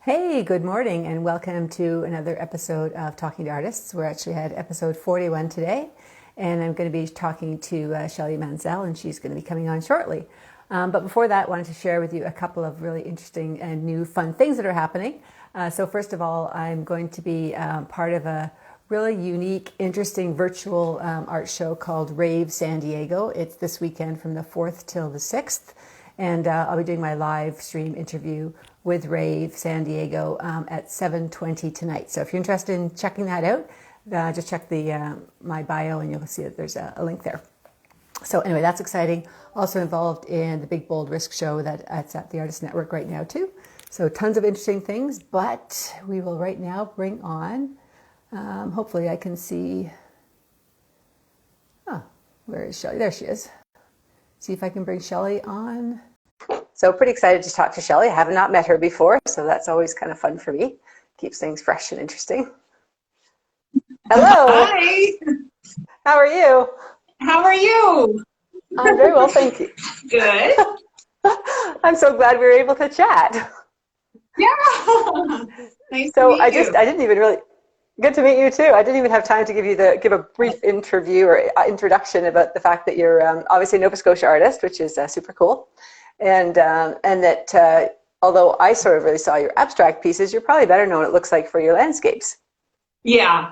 Hey, good morning, and welcome to another episode of Talking to Artists. We're actually at episode 41 today, and I'm going to be talking to Shelley Mansel, and she's going to be coming on shortly. But before that, I wanted to share with you a couple of really interesting and new fun things that are happening. So first of all, I'm going to be part of a really unique, interesting virtual art show called Rave San Diego. It's this weekend from the 4th till the 6th, and I'll be doing my live stream interview with Rave San Diego at 7:20 tonight. So if you're interested in checking that out, just check the my bio and you'll see that there's a link there. So anyway, that's exciting. Also involved in the Big Bold Risk show that's at the Artist Network right now too. So tons of interesting things, but we will right now bring on, hopefully I can see, where is Shelley? There she is. See if I can bring Shelley on. So pretty excited to talk to Shelley. I have not met her before, so that's always kind of fun for me. Keeps things fresh and interesting. Hello. Hi. How are you? How are you? I'm very well, thank you. Good. I'm so glad we were able to chat. Yeah. Nice So to meet you. I didn't even really, good to meet you too. I didn't even have time to give a brief interview or introduction about the fact that you're obviously a Nova Scotia artist, which is super cool. And that although I sort of really saw your abstract pieces, you're probably better known, it looks like, for your landscapes. Yeah.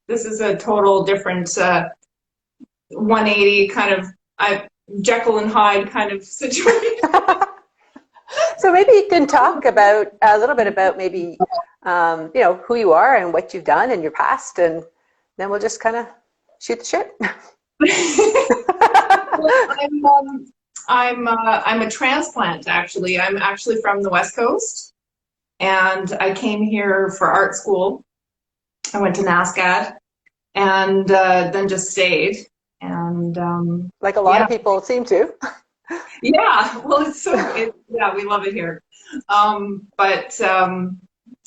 This is a total different 180 kind of Jekyll and Hyde kind of situation. So maybe you can talk about a little bit about maybe who you are and what you've done in your past, and then we'll just kind of shoot the shit. Well, I'm a transplant, actually. I'm actually from the West Coast, and I came here for art school. I went to NASCAD and then just stayed. And like a lot of people seem to. Yeah, well, yeah, we love it here.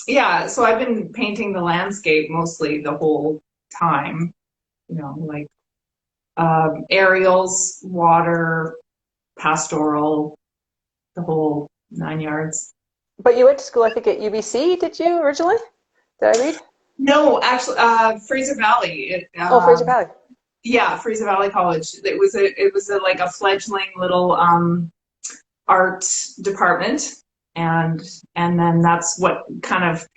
Yeah, so I've been painting the landscape mostly the whole time, like aerials, water, pastoral, the whole 9 yards. But you went to school, I think, at UBC, did you originally? Did I read? No, actually, Fraser Valley. Fraser Valley. Yeah, Fraser Valley College. It was like a fledgling little art department, and then that's what kind of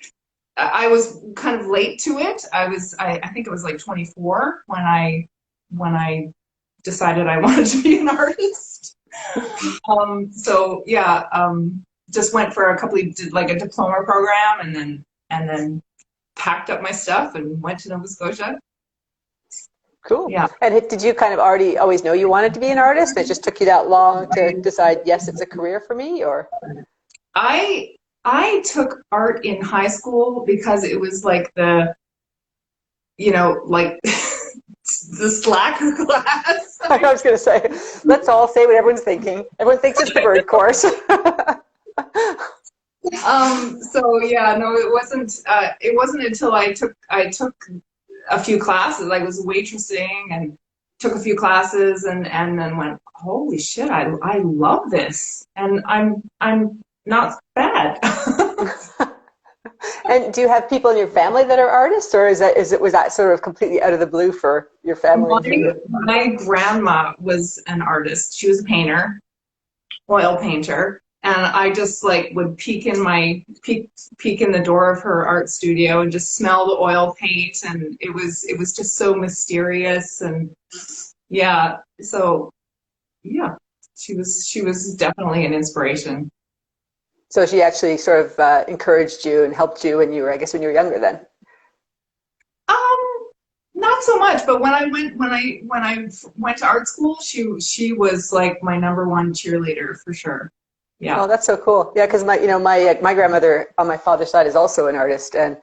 I was kind of late to it. I think it was like 24 when I decided I wanted to be an artist. So yeah, just went for did like a diploma program, and then packed up my stuff and went to Nova Scotia. Cool. Yeah. And did you kind of always know you wanted to be an artist? It just took you that long to decide, yes, it's a career for me, or? I took art in high school because it was like the slacker class. I was going to say, let's all say what everyone's thinking. Everyone thinks it's the bird course. So yeah, no, it wasn't until I took a few classes. I was waitressing and took a few classes and then went, holy shit, I love this, and I'm not bad. And do you have people in your family that are artists, or was that sort of completely out of the blue for your family? My grandma was an artist. She was a painter, oil painter. And I just would peek in the door of her art studio and just smell the oil paint, and it was just so mysterious, and yeah, so yeah, she was definitely an inspiration. So she actually sort of encouraged you and helped you when you were younger then. Not so much, but when I went to art school, she was like my #1 cheerleader for sure. Yeah. Oh, that's so cool. Yeah, because my grandmother on my father's side is also an artist, and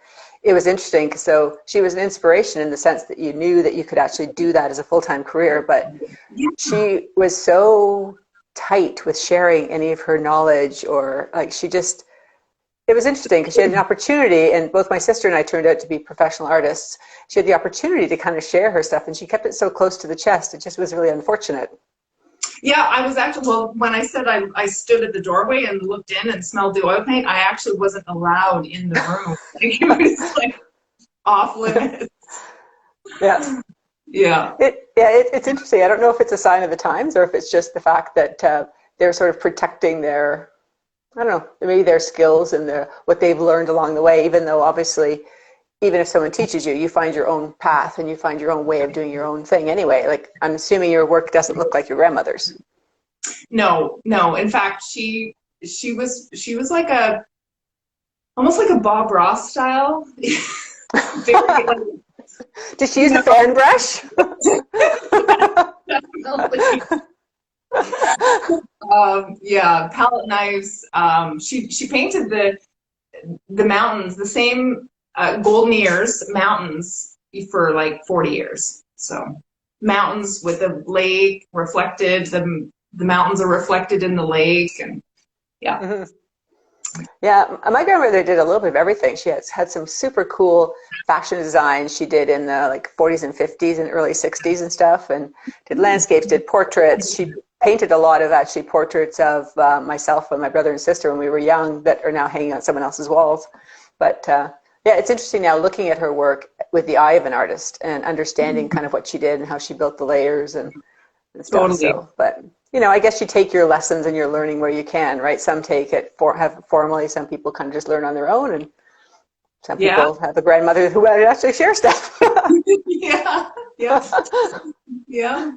it was interesting. So she was an inspiration in the sense that you knew that you could actually do that as a full-time career, but she was so tight with sharing any of her knowledge, or it was interesting because she had an opportunity, and both my sister and I turned out to be professional artists. She had the opportunity to kind of share her stuff, and she kept it so close to the chest. It just was really unfortunate. Yeah, I was actually, well, when I said I stood at the doorway and looked in and smelled the oil paint, I actually wasn't allowed in the room. Like, it was like off limits. Yeah. Yeah. It's interesting. I don't know if it's a sign of the times or if it's just the fact that they're sort of protecting their, I don't know, maybe their skills and what they've learned along the way, even though obviously, even if someone teaches you, you find your own path and you find your own way of doing your own thing anyway. Like, I'm assuming your work doesn't look like your grandmother's. No, no. In fact, she was like almost like a Bob Ross style. Very, like, Did she use a fan brush? definitely. Yeah, palette knives. She painted the mountains, the same Golden Ears mountains for like 40 years. So mountains with the lake reflected, the mountains are reflected in the lake, and yeah. Mm-hmm. Yeah, my grandmother did a little bit of everything. She had some super cool fashion designs she did in the like 40s and 50s and early 60s and stuff, and did landscapes, did portraits. She painted a lot of actually portraits of myself and my brother and sister when we were young that are now hanging on someone else's walls. But yeah, it's interesting now looking at her work with the eye of an artist and understanding kind of what she did and how she built the layers and stuff. Totally. So, but I guess you take your lessons and you're learning where you can, right? Some take it have formally, some people kind of just learn on their own, and some people have a grandmother who actually share stuff. Yeah, yeah, yeah.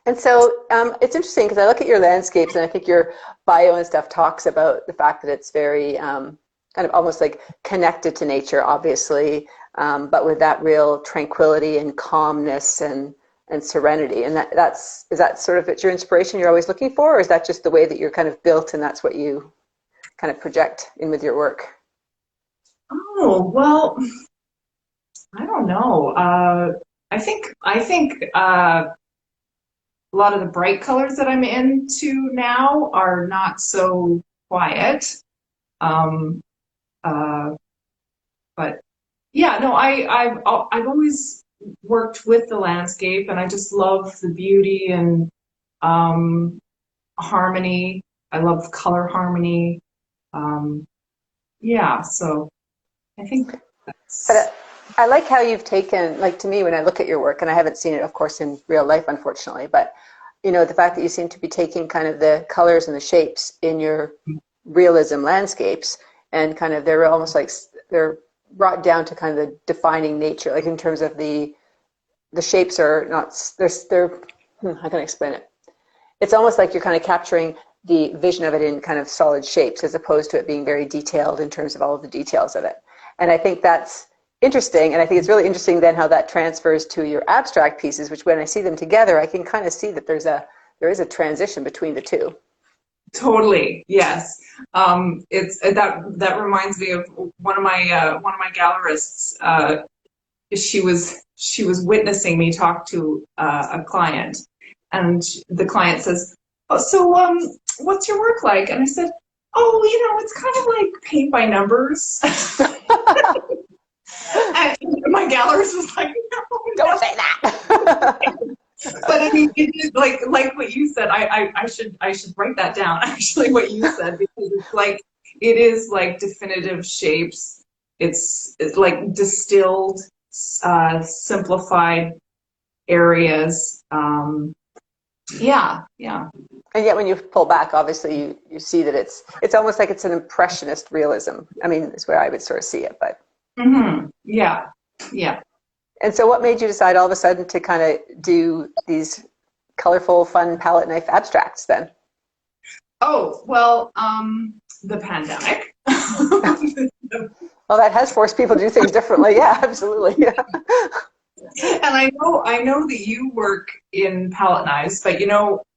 And so it's interesting because I look at your landscapes and I think your bio and stuff talks about the fact that it's very kind of almost like connected to nature, obviously, but with that real tranquility and calmness and serenity. And is that sort of your inspiration you're always looking for, or is that just the way that you're kind of built and that's what you kind of project in with your work? Oh, well, I don't know. I think a lot of the bright colors that I'm into now are not so quiet. But yeah, no, I've always worked with the landscape, and I just love the beauty and harmony. I love color harmony. Yeah, so I think that's. But I like how you've taken, like, to me, when I look at your work, and I haven't seen it, of course, in real life, unfortunately, but the fact that you seem to be taking kind of the colors and the shapes in your realism landscapes, and kind of they're almost like they're brought down to kind of the defining nature, like in terms of the shapes are not, how can I explain it? It's almost like you're kind of capturing the vision of it in kind of solid shapes as opposed to it being very detailed in terms of all of the details of it. And I think that's interesting. And I think it's really interesting then how that transfers to your abstract pieces, which when I see them together, I can kind of see that there is a transition between the two. Totally, yes. It's that reminds me of one of my gallerists. She was witnessing me talk to a client, and the client says, "Oh, so what's your work like?" And I said, "Oh, it's kind of like paint by numbers." And my gallerist was like, "No, don't say that." But I mean, it is like what you said. I should write that down. Actually, what you said, because it is like definitive shapes. It's like distilled, simplified areas. Yeah. And yet, when you pull back, obviously you see that it's almost like it's an impressionist realism. I mean, is where I would sort of see it, but. Mm-hmm. Yeah. And so what made you decide all of a sudden to kind of do these colorful, fun palette knife abstracts then? Oh, well, the pandemic. Well, that has forced people to do things differently. Yeah, absolutely. Yeah. And I know that you work in palette knives, but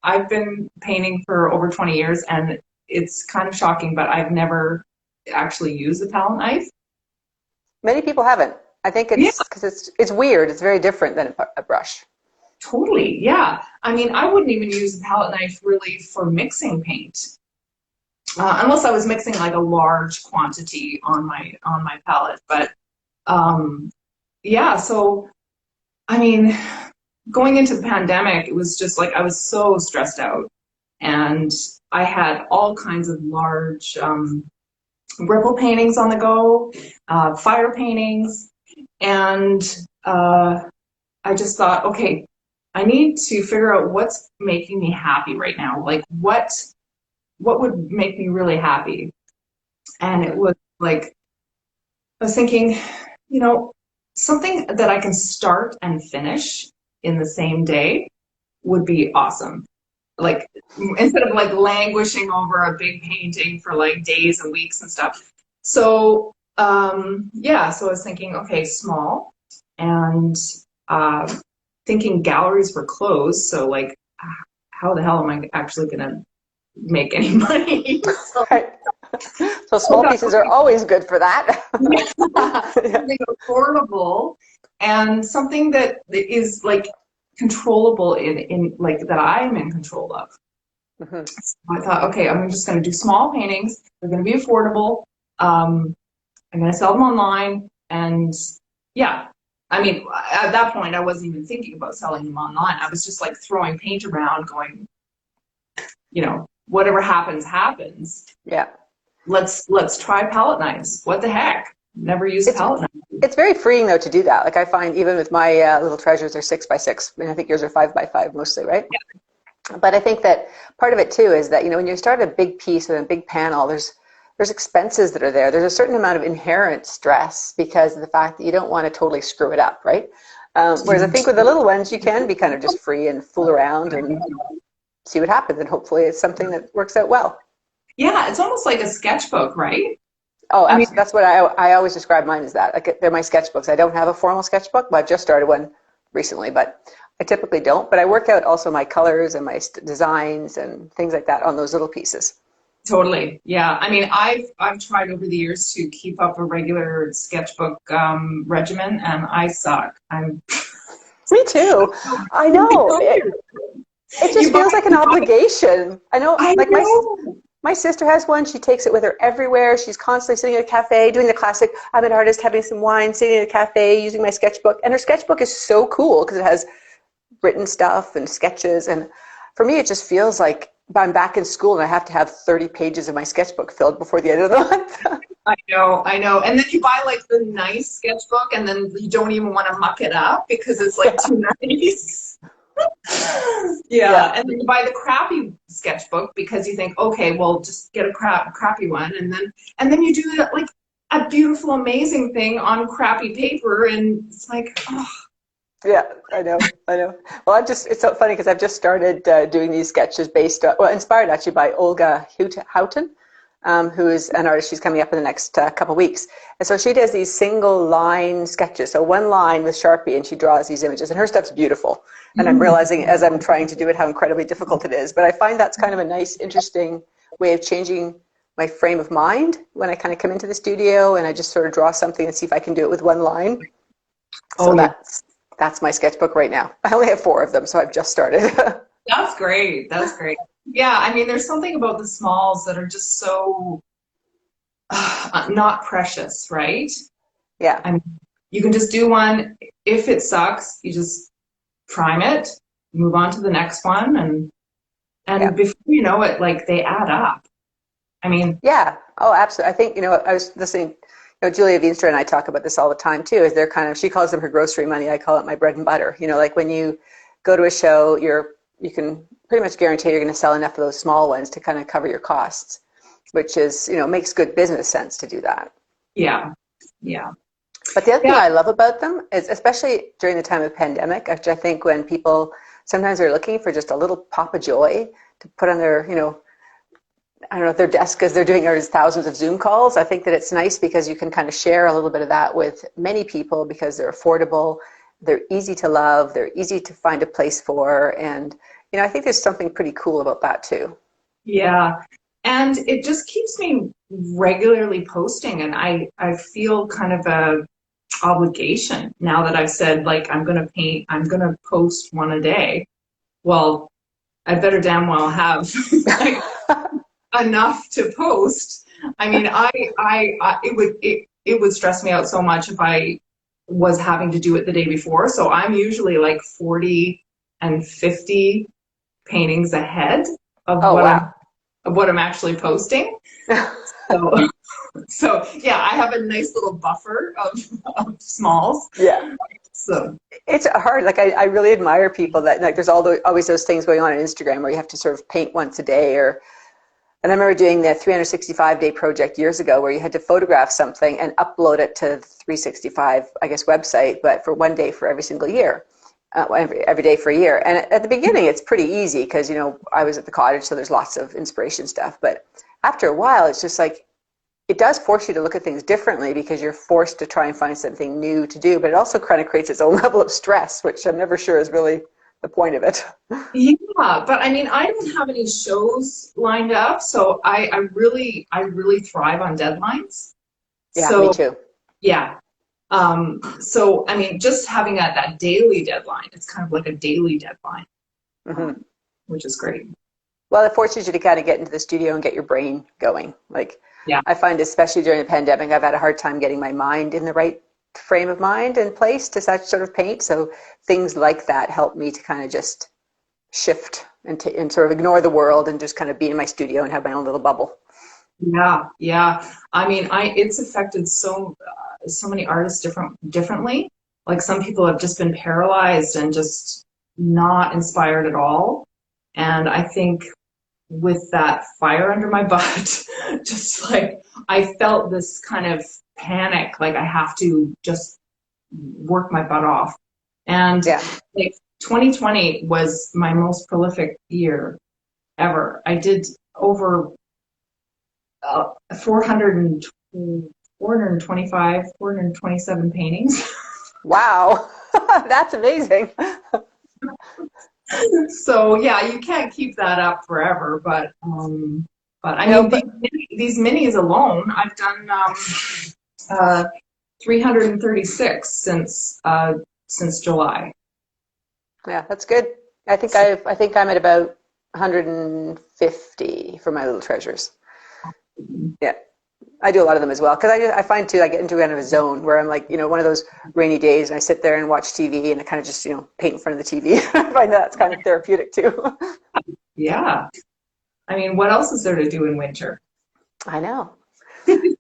I've been painting for over 20 years, and it's kind of shocking, but I've never actually used a palette knife. Many people haven't. I think it's because it's weird. It's very different than a brush. Totally, yeah. I mean, I wouldn't even use a palette knife really for mixing paint, unless I was mixing like a large quantity on my palette. But yeah, so I mean, going into the pandemic, it was just like I was so stressed out, and I had all kinds of large ripple paintings on the go, fire paintings, and I just thought, okay, I need to figure out what's making me happy right now. Like what would make me really happy? And it was like I was thinking, something that I can start and finish in the same day would be awesome. Like instead of like languishing over a big painting for like days and weeks and stuff. So so I was thinking, okay, small, and thinking galleries were closed. So like, how the hell am I actually gonna make any money? So, Right. So small pieces are always good for that. something affordable and something that is like controllable in like that I'm in control of. Mm-hmm. So I thought, okay, I'm just going to do small paintings. They're going to be affordable. I'm going to sell them online, and yeah. I mean, at that point, I wasn't even thinking about selling them online. I was just like throwing paint around, going, whatever happens, happens. Yeah. Let's try palette knives. What the heck? Never used palette knives. It's very freeing though to do that. Like I find even with my little treasures, they're 6x6, and I think yours are 5x5 mostly, right? Yeah. But I think that part of it too is that when you start a big piece with a big panel, there's expenses that are there. There's a certain amount of inherent stress because of the fact that you don't want to totally screw it up, right? Whereas I think with the little ones, you can be kind of just free and fool around and see what happens, and hopefully it's something that works out well. Yeah, it's almost like a sketchbook, right? Oh, absolutely. That's what I always describe mine as that. Like they're my sketchbooks. I don't have a formal sketchbook, but I've just started one recently, but I typically don't. But I work out also my colors and my designs and things like that on those little pieces. Totally. Yeah. I mean, I've tried over the years to keep up a regular sketchbook regimen, and I suck. Me too. I know. It just feels like an obligation. I know. Like my sister has one. She takes it with her everywhere. She's constantly sitting at a cafe doing the classic, I'm an artist, having some wine, sitting at a cafe, using my sketchbook. And her sketchbook is so cool because it has written stuff and sketches. And for me, it just feels like I'm back in school and I have to have 30 pages of my sketchbook filled before the end of the month. I know. And then you buy like the nice sketchbook, and then you don't even want to muck it up because it's like too nice. Yeah. And then you buy the crappy sketchbook because you think, okay, well, just get a crappy one, and then you do like a beautiful, amazing thing on crappy paper, and it's like, oh. Yeah, I know. Well, it's so funny because I've just started doing these sketches inspired actually by Olga Houghton, who is an artist. She's coming up in the next couple weeks. And so she does these single line sketches. So one line with Sharpie, and she draws these images, and her stuff's beautiful. And I'm realizing as I'm trying to do it how incredibly difficult it is. But I find that's kind of a nice, interesting way of changing my frame of mind when I kind of come into the studio and I just sort of draw something and see if I can do it with one line. So that's my sketchbook right now. I only have 4 of them, so I've just started. That's great. Yeah, I mean, there's something about the smalls that are just so not precious, right? Yeah. I mean, you can just do one. If it sucks, you just prime it, move on to the next one, and before you know it, like they add up. I mean, yeah. Oh, absolutely. I think I was listening. Julia Veenstra and I talk about this all the time too. Is they're she calls them her grocery money. I call it my bread and butter. Like when you go to a show, you can pretty much guarantee you're going to sell enough of those small ones to kind of cover your costs, which is makes good business sense to do that. Yeah. But the other thing I love about them is, especially during the time of pandemic, which I think when people sometimes are looking for just a little pop of joy to put on their I don't know, at their desk because they're doing thousands of Zoom calls. I think that it's nice because you can kind of share a little bit of that with many people because they're affordable, they're easy to love, they're easy to find a place for. And, I think there's something pretty cool about that too. Yeah. And it just keeps me regularly posting. And I feel kind of a obligation now that I've said, like, I'm going to post one a day. Well, I better damn well have enough to post. I mean, it would stress me out so much if I was having to do it the day before. So I'm usually like 40 and 50 paintings ahead of Oh, wow. what I'm actually posting. So, so yeah, I have a nice little buffer of smalls. Yeah. So It's hard. Like I really admire people that like there's always those things going on Instagram where you have to sort of paint once a day and I remember doing the 365-day project years ago where you had to photograph something and upload it to the 365, I guess, website, but for one day for every single year, every day for a year. And at the beginning, it's pretty easy because, you know, I was at the cottage, so there's lots of inspiration stuff. But after a while, it's just like, it does force you to look at things differently because you're forced to try and find something new to do, but it also kind of creates its own level of stress, which I'm never sure is really the point of it. yeah, but I mean, I don't have any shows lined up, so I really thrive on deadlines. Yeah, So me too. yeah. So I mean, just having that daily deadline, it's kind of like a daily deadline, Mm-hmm. which is great. Well, it forces you to kind of get into the studio and get your brain going. Like, Yeah. I find, especially during the pandemic, I've had a hard time getting my mind in the right frame of mind and place to such sort of paint. So things like that help me to kind of just shift and sort of ignore the world and just kind of be in my studio and have my own little bubble. Yeah, yeah. I mean, it's affected so many artists differently. Like some people have just been paralyzed and just not inspired at all. And I think with that fire under my butt, just like I felt this kind of panic, like I have to just work my butt off. And Yeah. like 2020 was my most prolific year ever. I did over 427 paintings. Wow. That's amazing. So yeah, you can't keep that up forever, but I mean these minis alone, I've done 336 since July. Yeah, that's good. I think I'm at about 150 for my little treasures. Yeah. I do a lot of them as well because I find too I get into kind of a zone where I'm like, you know, one of those rainy days and I sit there and watch TV and I kind of just, you know, paint in front of the TV. I find that's kind of therapeutic too. Yeah. I mean, what else is there to do in winter? I know.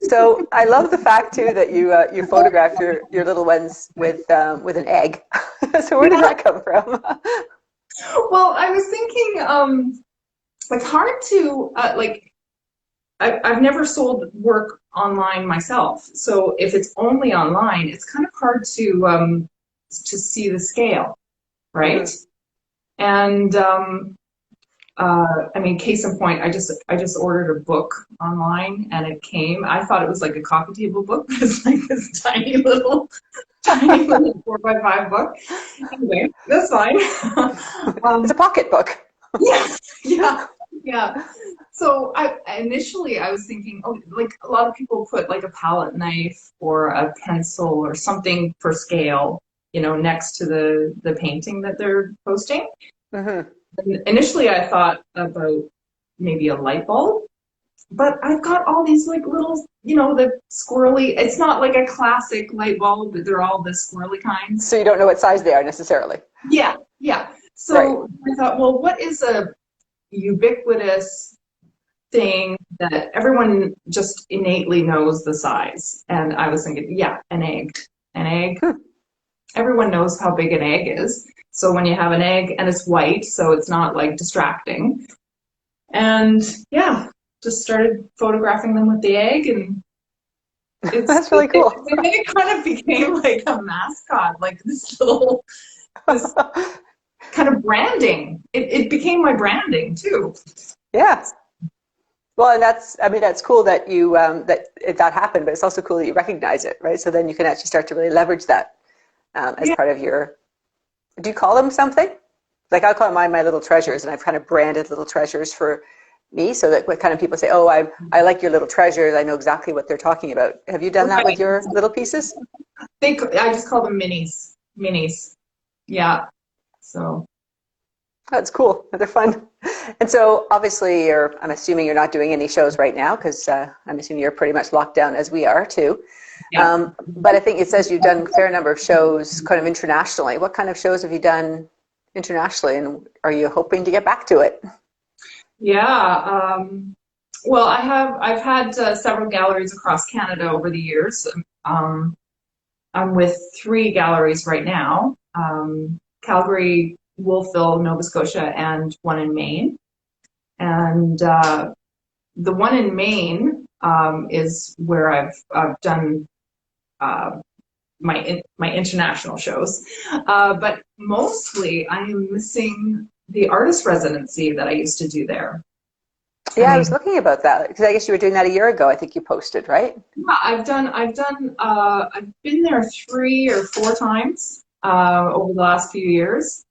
So I love the fact too that you photographed your little ones with an egg. So where did that come from? Well, I was thinking, it's hard to like. I've never sold work online myself, so if it's only online, it's kind of hard to see the scale, right? Mm-hmm. And I mean, case in point, I just ordered a book online, and it came. I thought it was like a coffee table book, but it's like this tiny little 4x5 book. Anyway, that's fine. It's a pocket book. Yeah. So initially I was thinking, oh, like a lot of people put like a palette knife or a pencil or something for scale, you know, next to the painting that they're posting. Mm-hmm. And initially I thought about maybe a light bulb, but I've got all these like little, you know, the squirrely, it's not like a classic light bulb, but they're all the squirrely kinds. So you don't know what size they are necessarily. Yeah. So right. I thought, well, what is a ubiquitous thing that everyone just innately knows the size? And I was thinking, yeah, an egg. Everyone knows how big an egg is. So when you have an egg and it's white, so it's not like distracting. And yeah, just started photographing them with the egg, and that's really cool. It kind of became like a mascot, like this kind of branding. It became my branding too. Yeah. Well, and that's cool that you that happened, but it's also cool that you recognize it, right? So then you can actually start to really leverage that as part of your. Do you call them something? Like I call them my little treasures, and I've kind of branded little treasures for me, so that what kind of people say, oh, I like your little treasures. I know exactly what they're talking about. Have you done that with your little pieces? I just call them minis. Yeah. So. That's cool. They're fun. And so obviously I'm assuming you're not doing any shows right now because I'm assuming you're pretty much locked down as we are too. Yeah. But I think it says you've done a fair number of shows kind of internationally. What kind of shows have you done internationally, and are you hoping to get back to it? Yeah. Well, I've had several galleries across Canada over the years. I'm with 3 galleries right now, Calgary, Wolfville, Nova Scotia, and one in Maine. And the one in Maine is where I've done my international shows. But mostly I am missing the artist residency that I used to do there. Yeah, I was looking about that because I guess you were doing that a year ago. I think you posted, right? Yeah, I've been there 3 or 4 times over the last few years,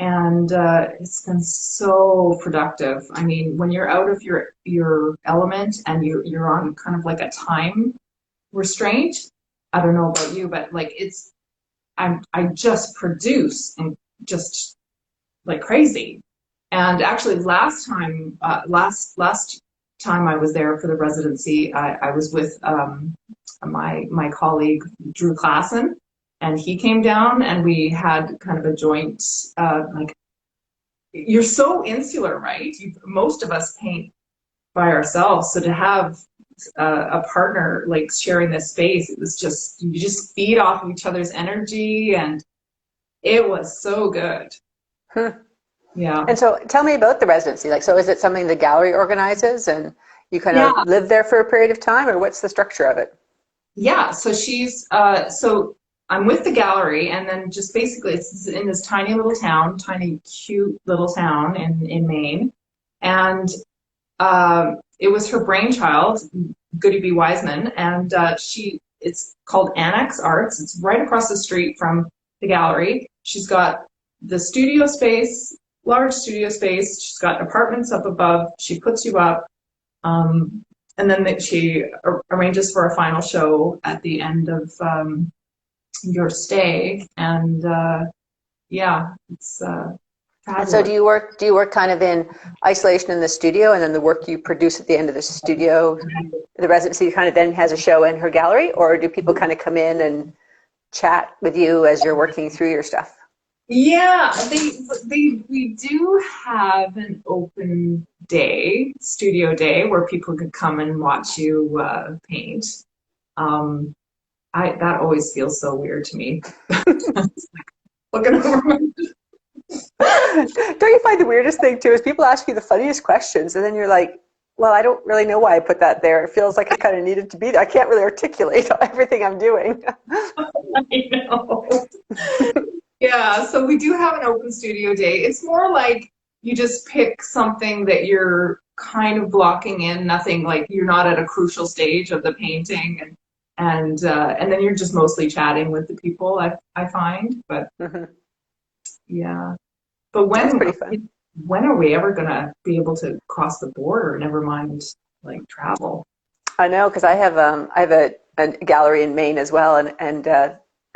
and it's been so productive. I mean, when you're out of your element and you're on kind of like a time restraint, I don't know about you, but like I just produce and just like crazy. And actually, last time I was there for the residency, I was with my colleague Drew Klassen, and he came down, and we had kind of a joint. Like, you're so insular, right? Most of us paint by ourselves, so to have a partner like sharing this space, it was just you just feed off of each other's energy, and it was so good. Yeah. And so tell me about the residency. Like, so is it something the gallery organizes and you kind of live there for a period of time, or what's the structure of it? Yeah. So so I'm with the gallery, and then just basically it's in this tiny little town, tiny, cute little town in Maine. And it was her brainchild, Goody B. Wiseman. And it's called Annex Arts. It's right across the street from the gallery. She's got the studio space, large studio space. She's got apartments up above. She puts you up, and then she arranges for a final show at the end of your stay. And yeah, it's and so do you work kind of in isolation in the studio, and then the work you produce at the end of the studio, the residency kind of then has a show in her gallery, or do people kind of come in and chat with you as you're working through your stuff? Yeah, we do have an open day, studio day, where people could come and watch you paint. That always feels so weird to me. Looking over. Don't you find the weirdest thing too is people ask you the funniest questions, and then you're like, well, I don't really know why I put that there. It feels like it kind of needed to be there. I can't really articulate everything I'm doing. I know. Yeah, so we do have an open studio day. It's more like you just pick something that you're kind of blocking in, nothing like you're not at a crucial stage of the painting, and then you're just mostly chatting with the people, I find. But yeah. But when are we ever gonna be able to cross the border? Never mind like travel. I know, because I have a gallery in Maine as well, and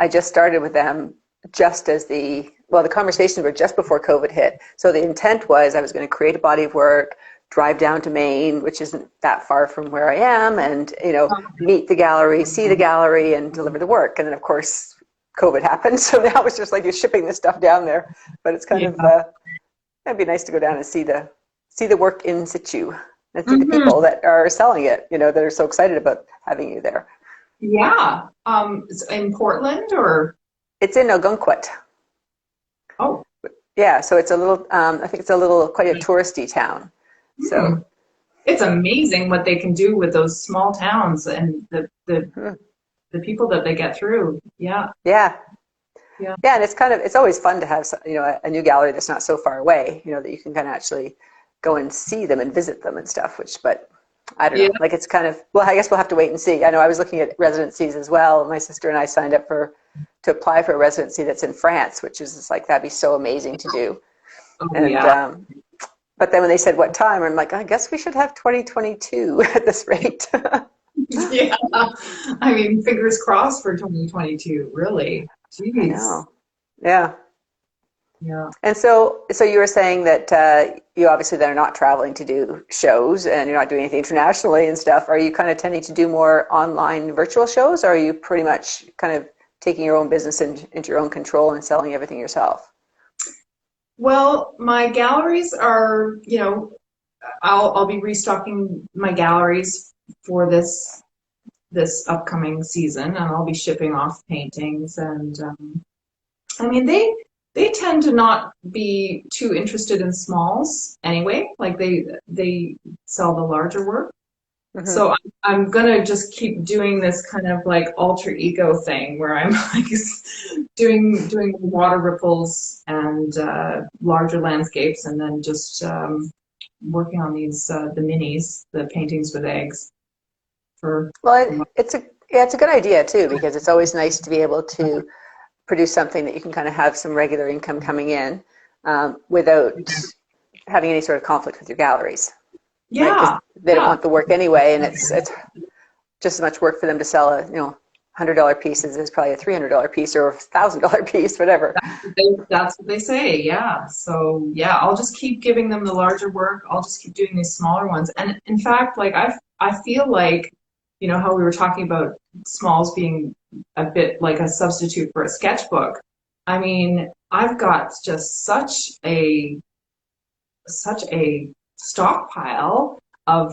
I just started with them just as the conversations were just before COVID hit. So the intent was I was going to create a body of work, drive down to Maine, which isn't that far from where I am, and meet the gallery, see the gallery, and deliver the work. And then of course COVID happened, so now it's just like you're shipping this stuff down there. But it's kind of it'd be nice to go down and see the work in situ and see the people that are selling it, that are so excited about having you there. Yeah. It's in Portland, or? It's in Ogunquit. Oh. Yeah, so it's a little, I think it's quite a touristy town. So it's amazing what they can do with those small towns and the people that they get through. Yeah. Yeah. Yeah, and it's always fun to have, a new gallery that's not so far away, that you can kind of actually go and see them and visit them and stuff, but I don't know, like it's kind of, well, I guess we'll have to wait and see. I know I was looking at residencies as well. My sister and I signed up to apply for a residency that's in France, which is just like, that'd be so amazing to do. But then when they said what time, I'm like, I guess we should have 2022 at this rate. Yeah, I mean, fingers crossed for 2022, really. Jeez. I know. Yeah. Yeah. And so you were saying that you obviously then are not traveling to do shows and you're not doing anything internationally and stuff. Are you kind of tending to do more online virtual shows, or are you pretty much kind of taking your own business into your own control and selling everything yourself? Well, my galleries are, I'll be restocking my galleries for this upcoming season, and I'll be shipping off paintings. And I mean, they tend to not be too interested in smalls anyway. Like they sell the larger work. Mm-hmm. So I'm gonna just keep doing this kind of like alter ego thing where I'm like doing water ripples and larger landscapes, and then just working on these the minis, the paintings with eggs. Well, it's a good idea too, because it's always nice to be able to produce something that you can kind of have some regular income coming in without having any sort of conflict with your galleries. Yeah, right? 'Cause they don't want the work anyway, and it's just as much work for them to sell a $100 piece as probably a $300 piece or a $1,000 piece, whatever. That's what they say. Yeah. So yeah, I'll just keep giving them the larger work. I'll just keep doing these smaller ones. And in fact, like I feel like, how we were talking about smalls being a bit like a substitute for a sketchbook. I mean, I've got just such a stockpile of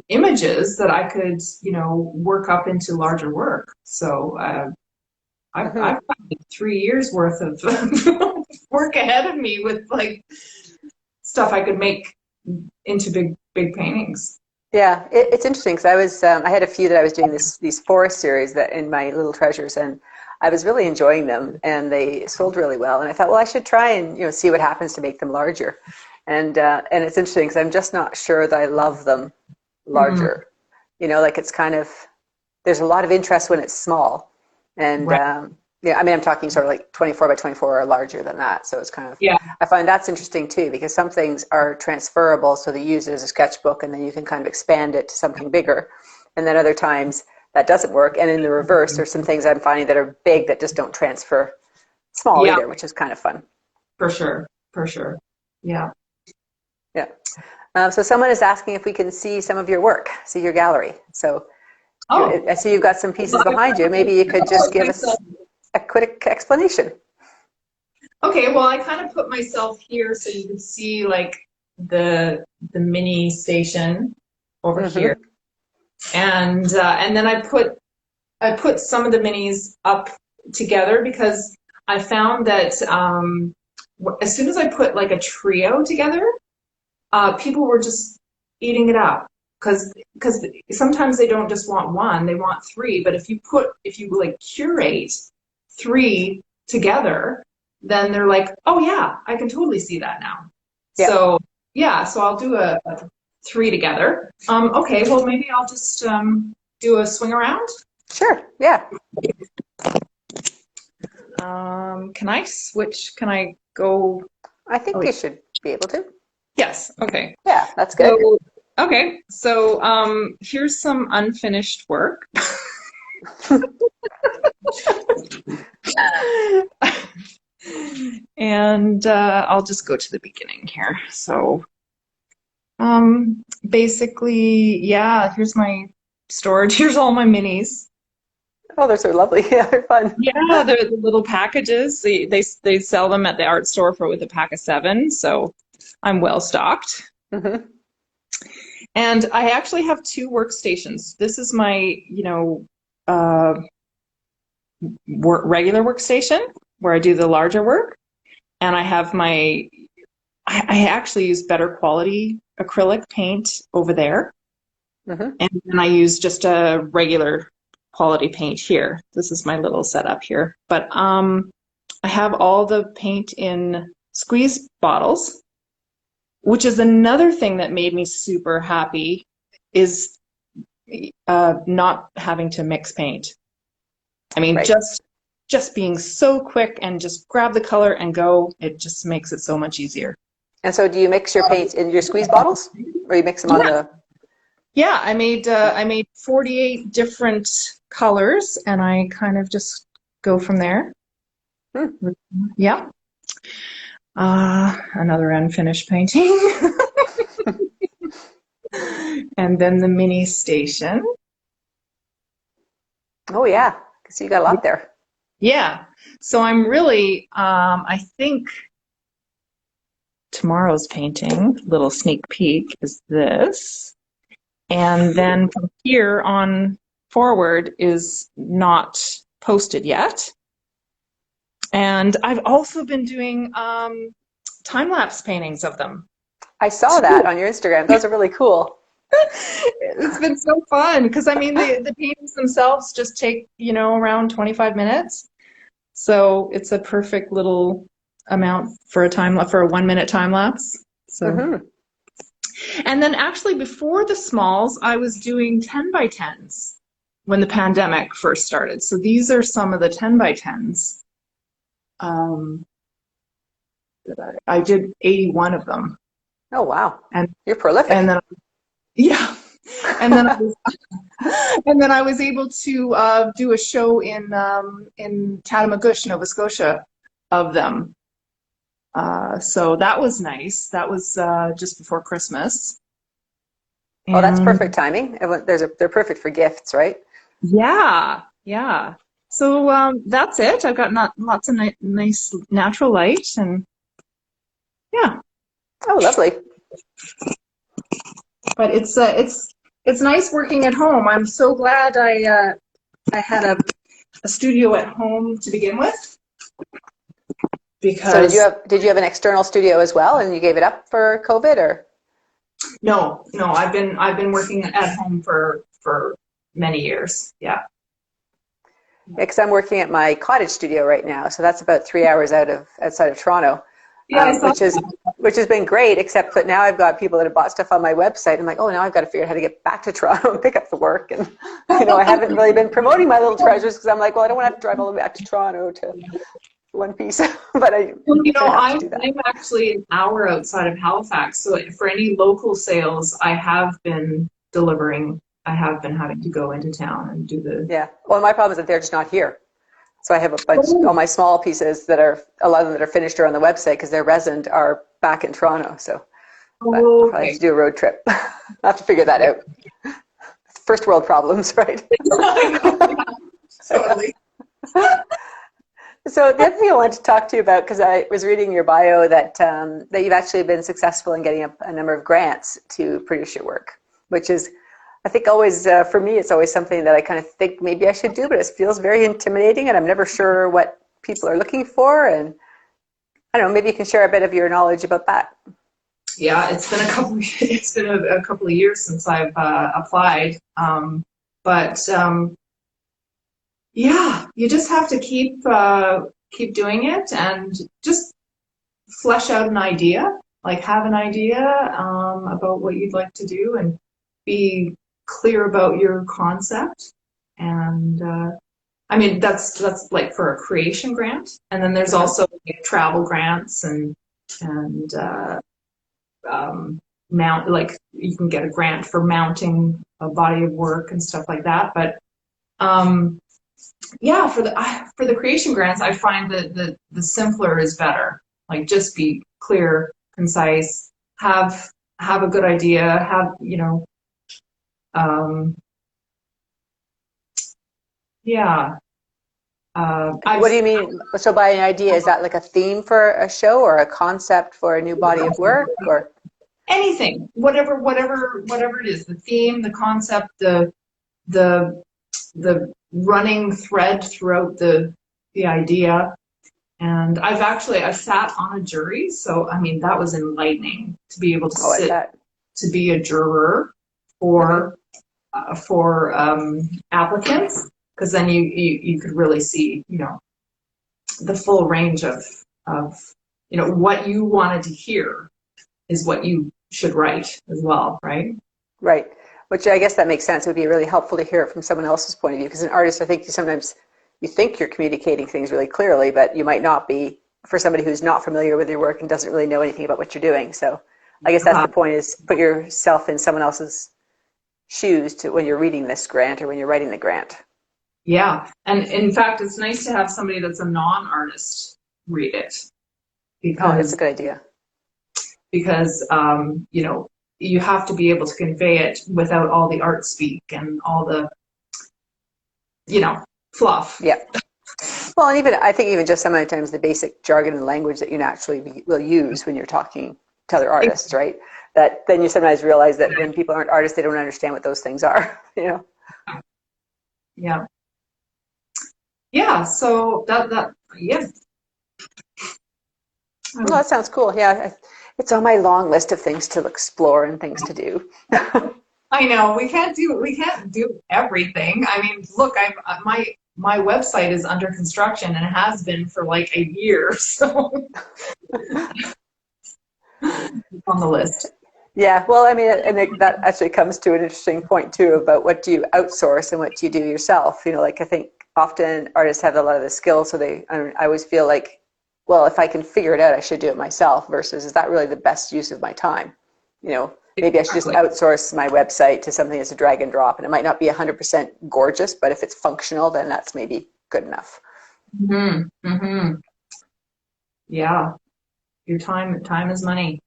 images that I could, work up into larger work. So I've got like 3 years worth of work ahead of me with like stuff I could make into big paintings. Yeah, it's interesting because I had a few that I was doing these forest series that in my little treasures, and I was really enjoying them, and they sold really well. And I thought, well, I should try and see what happens to make them larger. And it's interesting because I'm just not sure that I love them larger. Mm-hmm. Like it's kind of, there's a lot of interest when it's small, and Right. I mean, I'm talking sort of like 24 by 24 or larger than that. So it's kind of, Yeah. I find that's interesting too, because some things are transferable, so they use it as a sketchbook, and then you can kind of expand it to something bigger. And then other times that doesn't work. And in the reverse, there's some things I'm finding that are big that just don't transfer small Yeah. either, which is kind of fun. For sure. Yeah. Yeah. So someone is asking if we can see some of your work, see your gallery. So I see you've got some pieces behind you. Maybe you could just give us a quick explanation. Okay, well, I kind of put myself here so you can see like the mini station over here, and then I put some of the minis up together because I found that as soon as I put like a trio together, people were just eating it up because sometimes they don't just want one, they want three. But if you like curate 3 together, then they're like, oh yeah, I can totally see that now. Yeah. So yeah, so I'll do a 3 together. Okay, well maybe I'll just do a swing around. Sure. Yeah. Can I switch? Can I go? I think you should be able to. Yes. Okay. Yeah, that's good. So, okay. So here's some unfinished work. And I'll just go to the beginning here. So basically, yeah, here's my storage. Here's all my minis. Oh, they're so lovely. Yeah, they're fun. Yeah, they're the little packages. They sell them at the art store with a pack of 7. So I'm well stocked. Mm-hmm. And I actually have 2 workstations. This is my, regular workstation where I do the larger work. And I have I actually use better quality acrylic paint over there. Mm-hmm. And then I use just a regular quality paint here. This is my little setup here. But I have all the paint in squeeze bottles, which is another thing that made me super happy, is not having to mix paint. I mean, right. just being so quick and just grab the color and go, it just makes it so much easier. And so do you mix your paints in your squeeze bottles, or you mix them on the... Yeah, I made 48 different colors, and I kind of just go from there. Hmm. Yeah. Another unfinished painting. And then the mini station. Oh yeah, so you got a lot there. Yeah. So I'm really, I think tomorrow's painting, little sneak peek, is this. And then from here on forward is not posted yet. And I've also been doing time-lapse paintings of them. I saw that on your Instagram. Those are really cool. It's been so fun because, I mean, the paintings themselves just take, around 25 minutes. So it's a perfect little amount for a 1-minute time lapse. So, And then actually before the smalls, I was doing 10 by 10s when the pandemic first started. So these are some of the 10 by 10s. I did 81 of them. Oh wow! And you're prolific. And then, yeah, and then I was able to do a show in Tatamagouche, Nova Scotia, of them. So that was nice. That was just before Christmas. Oh, that's perfect timing. They're perfect for gifts, right? Yeah, yeah. So that's it. I've got lots of nice natural light, and yeah. Oh, lovely. But it's nice working at home. I'm so glad I had a studio at home to begin with. Because so did you have an external studio as well, and you gave it up for COVID, or? No. I've been working at home for many years. Yeah. Because I'm working at my cottage studio right now, so that's about 3 hours outside of Toronto. Yeah, which has been great, except that now I've got people that have bought stuff on my website. I'm like, oh, now I've got to figure out how to get back to Toronto and pick up the work. And I haven't really been promoting my little treasures because I'm like, well, I don't want to have to drive all the way back to Toronto to one piece. But I'm actually an hour outside of Halifax, so for any local sales, I have been delivering. I have been having to go into town and do the. Yeah. Well, my problem is that they're just not here. So I have a bunch, all my small pieces a lot of them that are finished are on the website because they're resined are back in Toronto. So I'll probably have to do a road trip. I'll have to figure that out. First world problems, right? Totally. So the other thing I wanted to talk to you about, because I was reading your bio that you've actually been successful in getting a number of grants to produce your work, which is, I think always, for me, it's always something that I kind of think maybe I should do, but it feels very intimidating and I'm never sure what people are looking for. And I don't know, maybe you can share a bit of your knowledge about that. Yeah, it's been a couple of years since I've applied. Yeah, you just have to keep doing it and just flesh out an idea, like have an idea about what you'd like to do and be clear about your concept. And I mean, that's like for a creation grant. And then there's also like travel grants and mount, like you can get a grant for mounting a body of work and stuff like that. But yeah, for the creation grants, I find that the simpler is better. Like just be clear, concise, have a good idea, yeah. What do you mean? So by an idea, is that like a theme for a show or a concept for a new body of work, or anything, whatever it is, the theme, the concept, the running thread throughout the idea. And I sat on a jury, so I mean that was enlightening to be able to to be a juror for applicants, because then you could really see the full range of what you wanted to hear is what you should write as well, right? Right. Which I guess that makes sense. It would be really helpful to hear it from someone else's point of view, because an artist, I think you think you're communicating things really clearly, but you might not be for somebody who's not familiar with your work and doesn't really know anything about what you're doing. So I guess that's the point, is put yourself in someone else's shoes when you're reading this grant or when you're writing the grant. Yeah. And in fact, it's nice to have somebody that's a non-artist read it. Oh, that's a because good idea. you know, you have to be able to convey it without all the art speak and all the, you know, fluff. Yeah. Well, and even I think even just sometimes the basic jargon and language that you naturally will use when you're talking to other artists, right? That then you sometimes realize that when people aren't artists, they don't understand what those things are, you know? Yeah. Yeah. So yeah. Well, that sounds cool. Yeah, it's on my long list of things to explore and things to do. I know we can't do everything. I mean, look, my website is under construction and has been for like a year, so it's on the list. Yeah, well, I mean, that actually comes to an interesting point too about what do you outsource and what do you do yourself. You know, like I think often artists have a lot of the skills, so I always feel like, well, if I can figure it out, I should do it myself. Versus, is that really the best use of my time? You know, maybe I should just outsource my website to something that's a drag and drop, and it might not be 100% gorgeous, but if it's functional, then that's maybe good enough. Mm-hmm. Mm-hmm. Yeah, your time is money.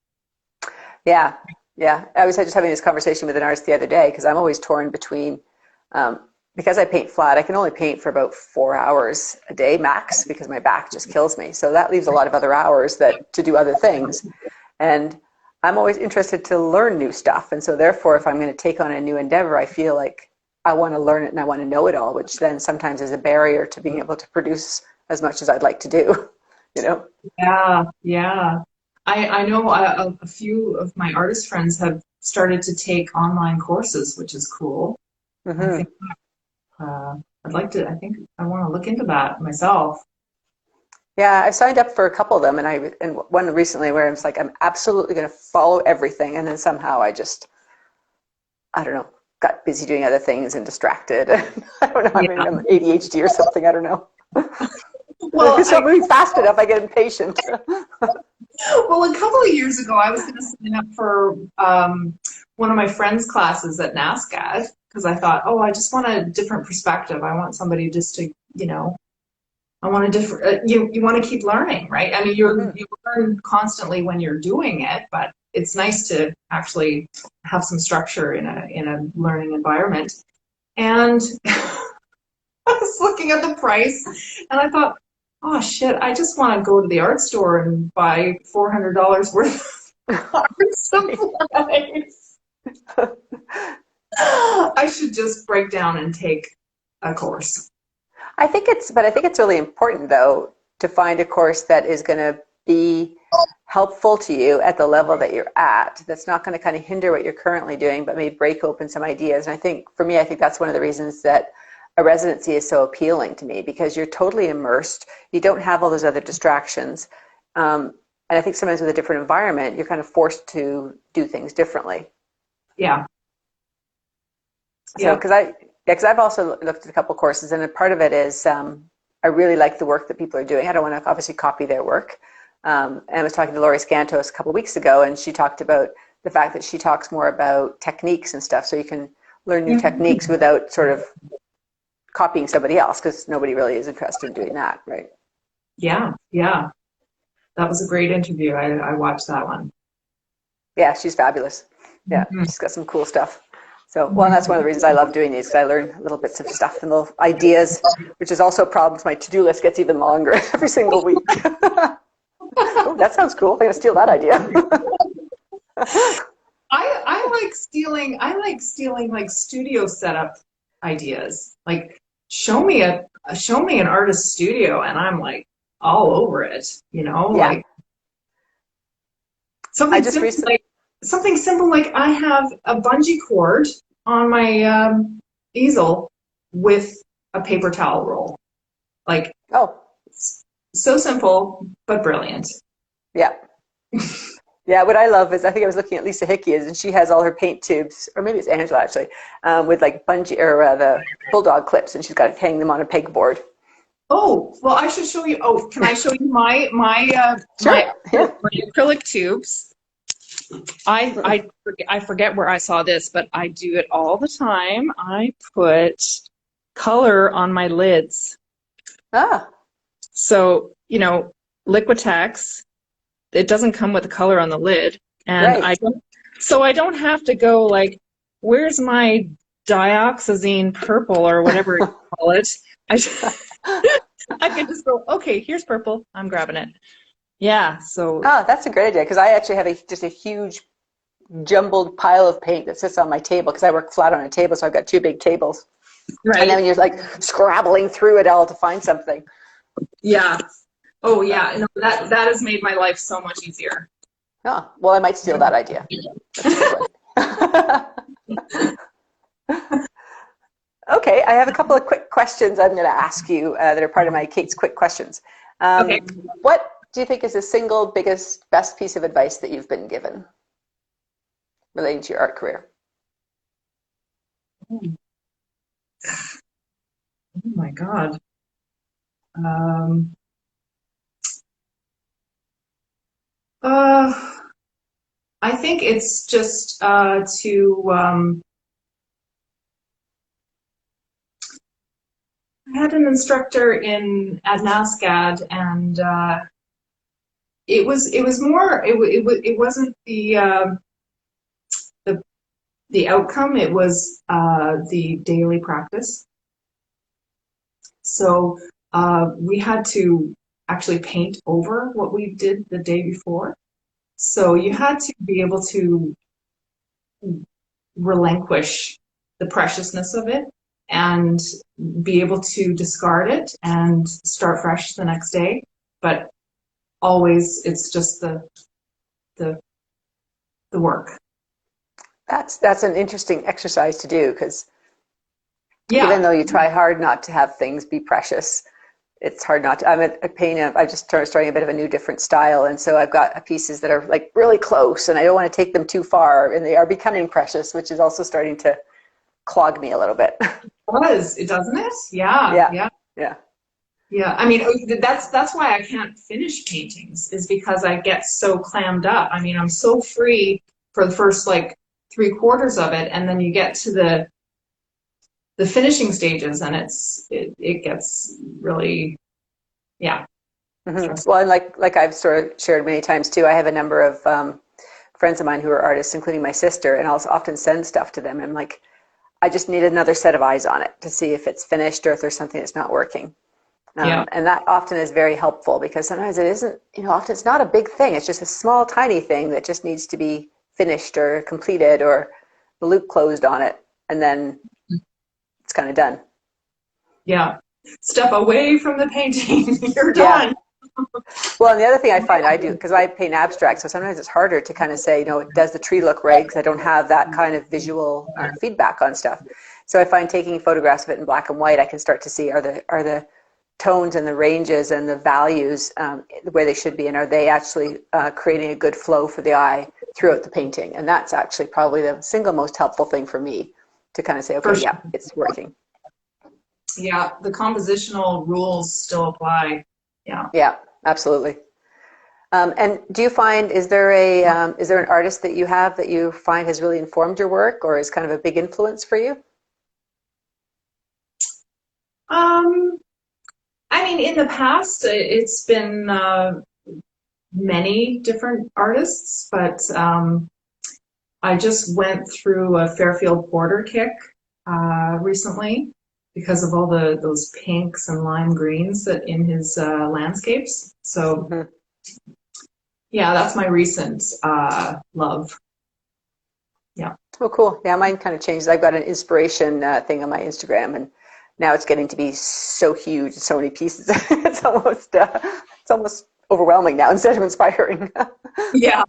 Yeah, yeah. I was just having this conversation with an artist the other day because I'm always torn between, because I paint flat, I can only paint for about 4 hours a day max because my back just kills me. So that leaves a lot of other hours to do other things. And I'm always interested to learn new stuff. And so therefore, if I'm going to take on a new endeavor, I feel like I want to learn it and I want to know it all, which then sometimes is a barrier to being able to produce as much as I'd like to do, you know? Yeah, yeah. I know a few of my artist friends have started to take online courses, which is cool. I Mm-hmm. think I think I want to look into that myself. Yeah, I signed up for a couple of them, and one recently where I was like, I'm absolutely going to follow everything, and then somehow I don't know, got busy doing other things and distracted. I don't know. I mean, Yeah. I'm ADHD or something. I don't know. Well, If it's not moving fast enough, I get impatient. well, a couple of years ago, I was going to sign up for one of my friends' classes at NASCAD because I thought, oh, I just want a different perspective. I want somebody just to, you know, I want a different. You want to keep learning, right? I mean, you learn constantly when you're doing it, but it's nice to actually have some structure in a learning environment. And I was looking at the price, and I thought, oh shit, I just want to go to the art store and buy $400 worth of art supplies. I should just break down and take a course. I think it's really important though to find a course that is going to be helpful to you at the level that you're at. That's not going to kind of hinder what you're currently doing, but may break open some ideas. And I think for me, I think that's one of the reasons that a residency is so appealing to me because you're totally immersed. You don't have all those other distractions. And I think sometimes with a different environment, you're kind of forced to do things differently. Yeah. So, because I've also looked at a couple courses, and a part of it is I really like the work that people are doing. I don't want to obviously copy their work. And I was talking to Laurie Scantos a couple of weeks ago, and she talked about the fact that she talks more about techniques and stuff, so you can learn new techniques without sort of copying somebody else, because nobody really is interested in doing that, right? Yeah, yeah. That was a great interview. I watched that one. Yeah, she's fabulous. Yeah, she's got some cool stuff. So, well, that's one of the reasons I love doing these, because I learn little bits of stuff and little ideas, which is also a problem. My to-do list gets even longer every single week. Oh, that sounds cool. I'm going to steal that idea. I like stealing like studio setup ideas. Like show me an artist studio and I'm like all over it, you know, Yeah. like something simple like I have a bungee cord on my easel with a paper towel roll. Like so simple but brilliant. Yeah. Yeah, what I love is I think I was looking at Lisa Hickey's, and she has all her paint tubes, or maybe it's Angela actually, with like bungee or the bulldog clips, and she's got to hang them on a pegboard. Oh, well, I should show you. Oh, can I show you my Sure. my acrylic tubes? I forget where I saw this, but I do it all the time. I put color on my lids. Ah. So, you know, Liquitex, it doesn't come with the color on the lid. And Right. I don't have to go like, where's my dioxazine purple or whatever you call it? I can just go, okay, here's purple. I'm grabbing it. Yeah. So. Oh, that's a great idea, because I actually have just a huge jumbled pile of paint that sits on my table, because I work flat on a table, so I've got two big tables. Right. And then you're like scrabbling through it all to find something. Yeah. Oh, yeah. No, that has made my life so much easier. Oh, well, I might steal that idea. Okay, I have a couple of quick questions I'm going to ask you that are part of my Kate's Quick Questions. Okay. What do you think is the single biggest, best piece of advice that you've been given relating to your art career? Oh my God. I think it's just to I had an instructor at NASCAD, and it was more it wasn't the outcome, it was the daily practice. So we had to actually paint over what we did the day before. So you had to be able to relinquish the preciousness of it and be able to discard it and start fresh the next day. But always, it's just the work. That's an interesting exercise to do, because Yeah. even though you try hard not to have things be precious, it's hard not to. I'm I just starting a bit of a new different style, and so I've got pieces that are like really close, and I don't want to take them too far, and they are becoming precious, which is also starting to clog me a little bit. It doesn't it? Yeah. I mean, that's why I can't finish paintings, is because I get so clammed up. I mean, I'm so free for the first like 3/4 of it, and then you get to the finishing stages, and it gets really, yeah. Mm-hmm. Well, and like I've sort of shared many times too, I have a number of friends of mine who are artists, including my sister, and I'll often send stuff to them, and I'm like, I just need another set of eyes on it to see if it's finished or if there's something that's not working. And that often is very helpful, because sometimes it isn't, often it's not a big thing. It's just a small, tiny thing that just needs to be finished or completed or the loop closed on it. And then it's kind of done. Yeah. Step away from the painting. You're done. Well, and the other thing I find I do, because I paint abstract, so sometimes it's harder to kind of say, does the tree look right? Because I don't have that kind of visual feedback on stuff. So I find taking photographs of it in black and white, I can start to see, are the tones and the ranges and the values where they should be, and are they actually creating a good flow for the eye throughout the painting? And that's actually probably the single most helpful thing for me to kind of say, okay, yeah, it's working. Yeah, the compositional rules still apply. Yeah, absolutely. And do you find, is there an artist that you have that you find has really informed your work, or is kind of a big influence for you? I mean, in the past, it's been many different artists, but I just went through a Fairfield Porter kick recently because of all those pinks and lime greens that in his landscapes. So, yeah, that's my recent love. Yeah. Oh, cool. Yeah, mine kind of changes. I've got an inspiration thing on my Instagram, and now it's getting to be so huge, so many pieces. it's almost overwhelming now instead of inspiring. Yeah.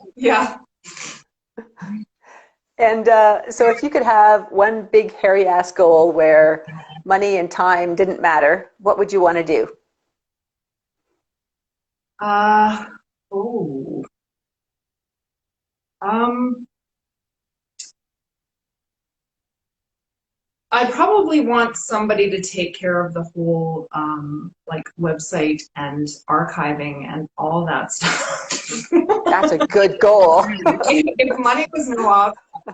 And so if you could have one big hairy ass goal where money and time didn't matter, what would you want to do? I probably want somebody to take care of the whole like website and archiving and all that stuff. That's a good goal. If money was no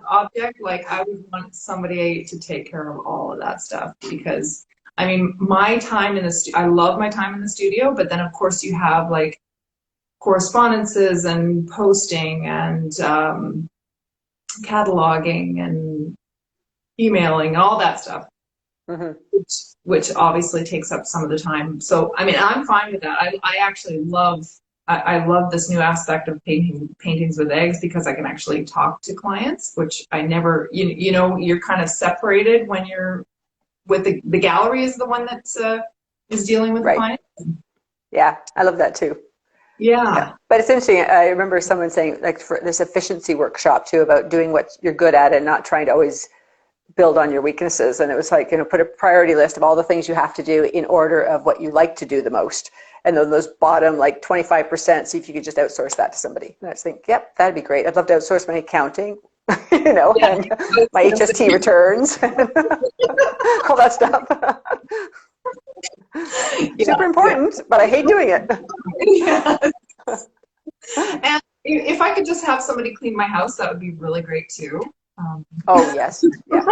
object, like I would want somebody to take care of all of that stuff, because I mean, my time in the I love my time in the studio, but then of course you have like correspondences and posting and cataloging and emailing, all that stuff, which obviously takes up some of the time. So, I mean, I'm fine with that. I actually love, I love this new aspect of paintings with eggs, because I can actually talk to clients, which I never, you know, you're kind of separated when you're with the gallery is the one that is dealing with the client. Yeah, I love that too. Yeah. But it's interesting. I remember someone saying, like, for this efficiency workshop too, about doing what you're good at and not trying to always build on your weaknesses. And it was like, you know, put a priority list of all the things you have to do in order of what you like to do the most. And then those bottom, like 25%, see if you could just outsource that to somebody. And I just think, yep, that'd be great. I'd love to outsource my accounting, you know, and my HST returns, all that stuff. Super important, but I hate doing it. And if I could just have somebody clean my house, that would be really great too. Oh, yes. Yeah.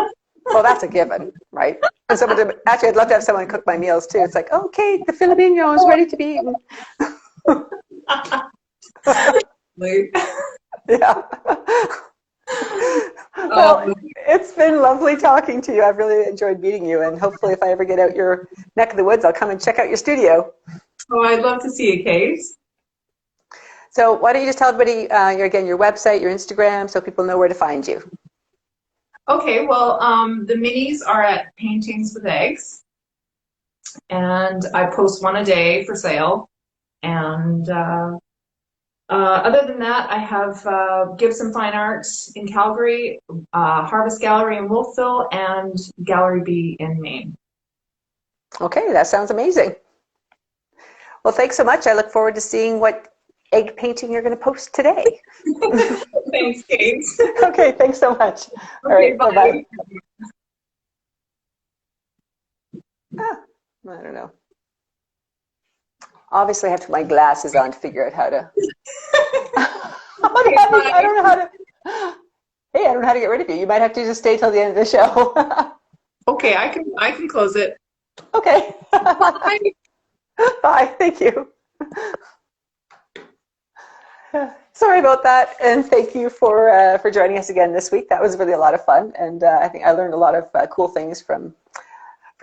Well, that's a given, right? And someone to, actually, I'd love to have someone cook my meals too. It's like, okay, the Filipino is ready to be eaten. Yeah. Well, it's been lovely talking to you. I've really enjoyed meeting you, and hopefully if I ever get out your neck of the woods, I'll come and check out your studio. Oh, I'd love to see you, Kate. So why don't you just tell everybody, your website, your Instagram, so people know where to find you. Okay, well, the minis are at Paintings with Eggs, and I post one a day for sale. And other than that, I have Gibson Fine Arts in Calgary, Harvest Gallery in Wolfville, and Gallery B in Maine. Okay, that sounds amazing. Well, thanks so much. I look forward to seeing what egg painting you're going to post today. Thanks, Kate. Okay, thanks so much. All right, bye-bye. I don't know. Obviously, I have to put my glasses on to figure out how to. I don't know how to. Hey, I don't know how to get rid of you. You might have to just stay till the end of the show. Okay, I can close it. Okay. Bye. Bye. Thank you. Sorry about that, and thank you for joining us again this week. That was really a lot of fun, and I think I learned a lot of cool things from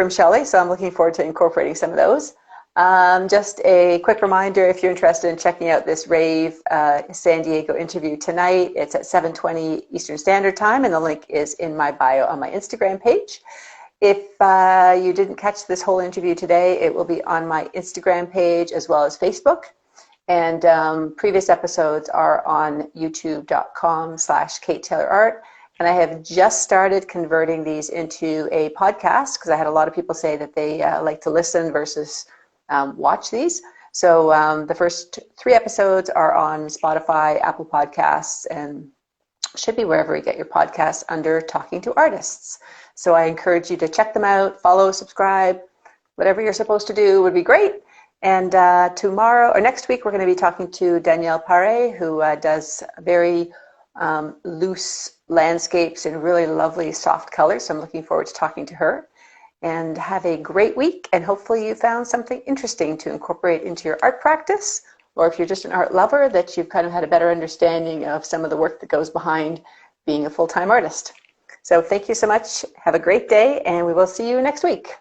Shelley, so I'm looking forward to incorporating some of those. Just a quick reminder, if you're interested in checking out this Rave San Diego interview tonight, it's at 7:20 Eastern Standard Time, and the link is in my bio on my Instagram page. If you didn't catch this whole interview today, it will be on my Instagram page as well as Facebook. And previous episodes are on youtube.com/KateTaylorArt. And I have just started converting these into a podcast, because I had a lot of people say that they like to listen versus watch these. So the first 3 episodes are on Spotify, Apple Podcasts, and should be wherever you get your podcasts under Talking to Artists. So I encourage you to check them out, follow, subscribe, whatever you're supposed to do would be great. And tomorrow, or next week, we're going to be talking to Danielle Pare, who does very loose landscapes in really lovely soft colors. So I'm looking forward to talking to her. And have a great week, and hopefully you found something interesting to incorporate into your art practice, or if you're just an art lover, that you've kind of had a better understanding of some of the work that goes behind being a full-time artist. So thank you so much. Have a great day, and we will see you next week.